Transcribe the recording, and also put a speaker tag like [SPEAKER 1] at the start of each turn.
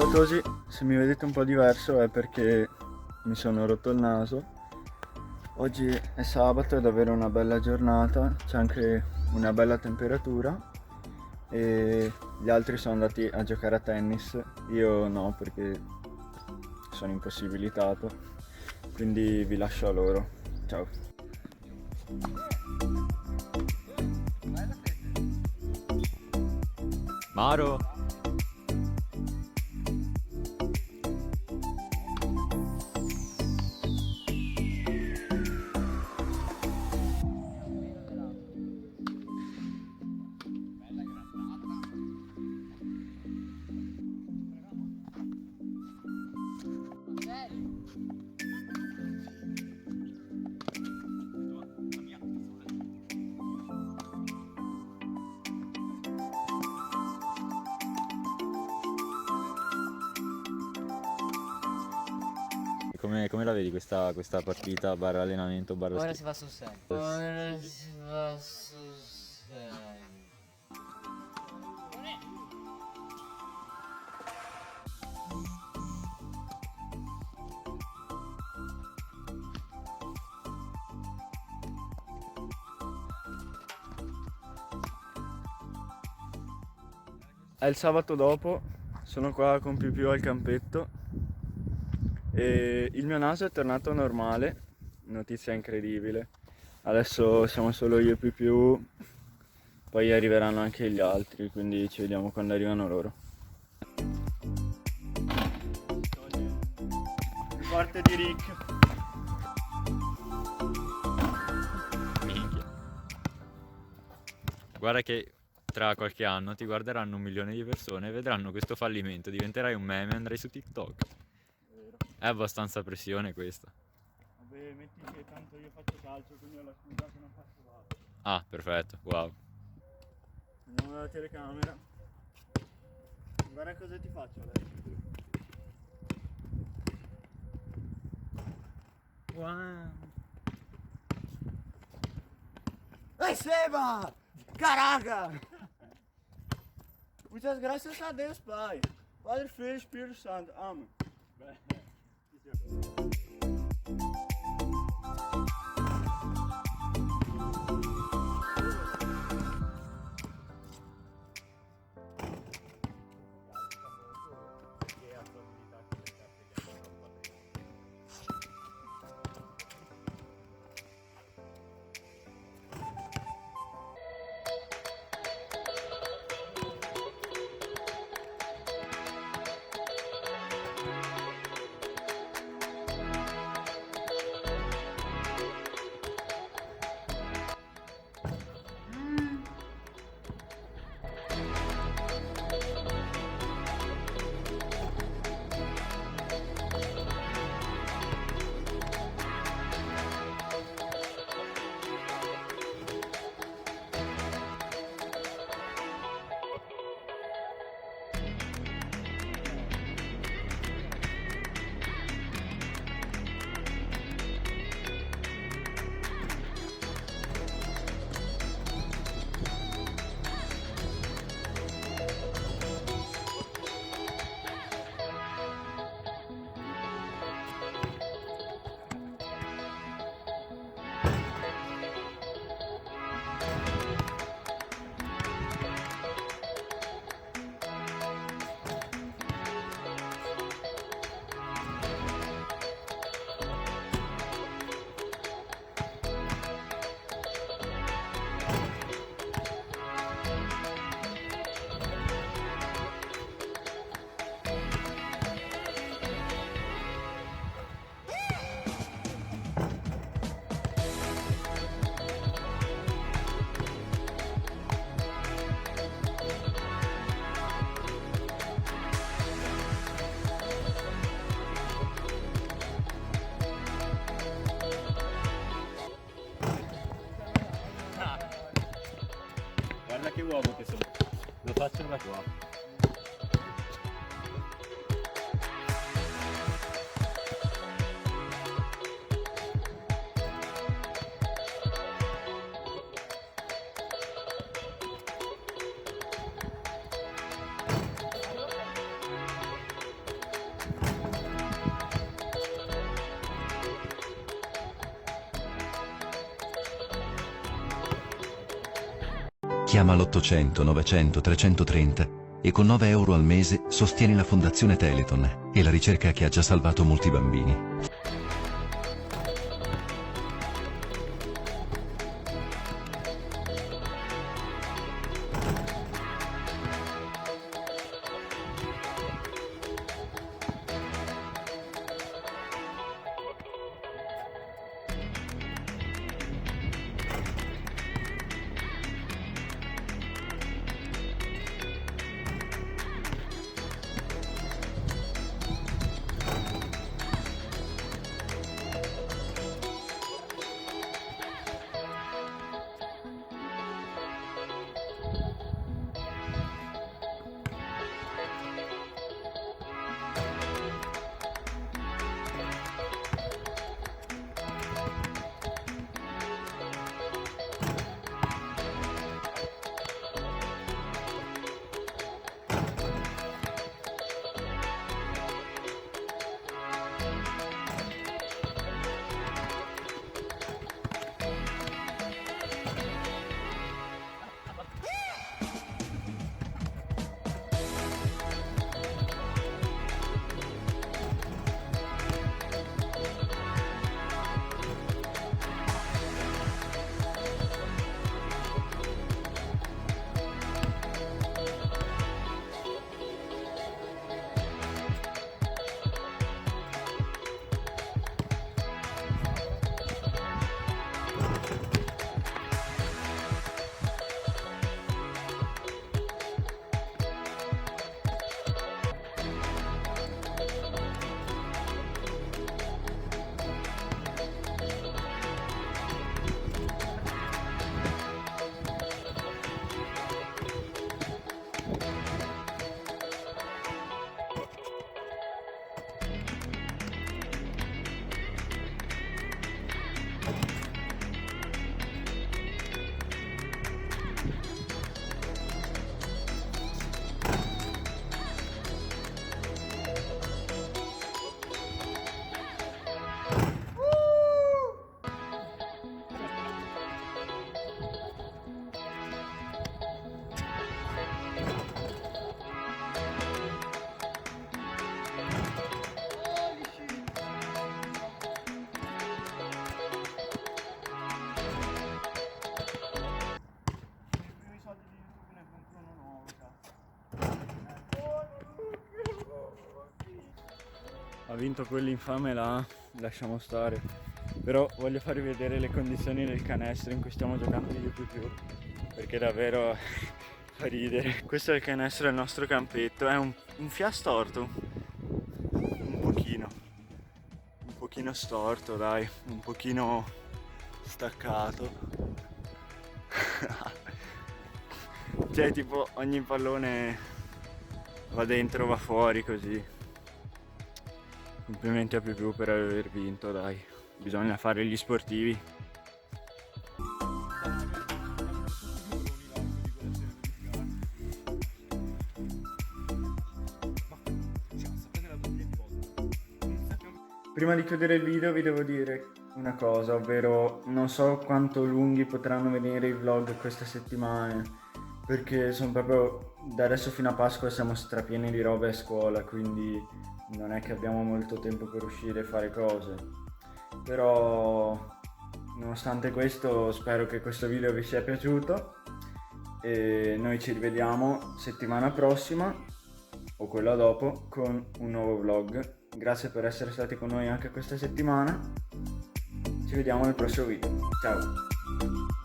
[SPEAKER 1] Ciao Tosi, se mi vedete un po' diverso è perché mi sono rotto il naso. Oggi è sabato, è davvero una bella giornata, c'è anche una bella temperatura e gli altri sono andati a giocare a tennis, io no perché sono impossibilitato, quindi vi lascio a loro. Ciao.
[SPEAKER 2] Maro! Come la vedi questa partita barra allenamento barra
[SPEAKER 3] Ora
[SPEAKER 2] schifo?
[SPEAKER 3] si va sul serio. Ora si va sul serio.
[SPEAKER 1] È il sabato dopo, sono qua con Piu al campetto e il mio naso è tornato normale, notizia incredibile. Adesso siamo solo io e Piu, poi arriveranno anche gli altri, quindi ci vediamo quando arrivano loro. Il forte di Rick.
[SPEAKER 2] Minchia. Guarda che tra qualche anno ti guarderanno 1 milione di persone e vedranno questo fallimento, diventerai un meme e andrai su TikTok. È abbastanza pressione questa.
[SPEAKER 1] Vabbè, metti che tanto io faccio calcio, quindi ho la scusa che non faccio VAR.
[SPEAKER 2] Ah, perfetto, wow.
[SPEAKER 1] Andiamo dalla telecamera. Guarda cosa ti faccio adesso.
[SPEAKER 2] Wow.
[SPEAKER 1] ¡Ey, Seba! Caraca! Muchas gracias a Deus, Pai. Padre, Filho e Espírito Santo. Amém.
[SPEAKER 2] Guarda che uomo che sono. Lo faccio da qua.
[SPEAKER 4] Chiama l'800 900 330 e con 9 euro al mese sostieni la Fondazione Telethon e la ricerca che ha già salvato molti bambini.
[SPEAKER 1] Ha vinto quell'infame là, lasciamo stare. Però voglio farvi vedere le condizioni del canestro in cui stiamo giocando di più, perché davvero fa ridere. Questo è il canestro del nostro campetto, è un fia storto, un pochino storto dai, un pochino staccato. Cioè tipo ogni pallone va dentro, va fuori così. Complimenti a Più per aver vinto, dai. Bisogna fare gli sportivi. Prima di chiudere il video vi devo dire una cosa, ovvero non so quanto lunghi potranno venire i vlog queste settimane, perché sono proprio da adesso fino a Pasqua siamo strapieni di robe a scuola, quindi non è che abbiamo molto tempo per uscire e fare cose. Però nonostante questo spero che questo video vi sia piaciuto e noi ci rivediamo settimana prossima o quella dopo con un nuovo vlog. Grazie per essere stati con noi anche questa settimana. Ci vediamo nel prossimo video. Ciao!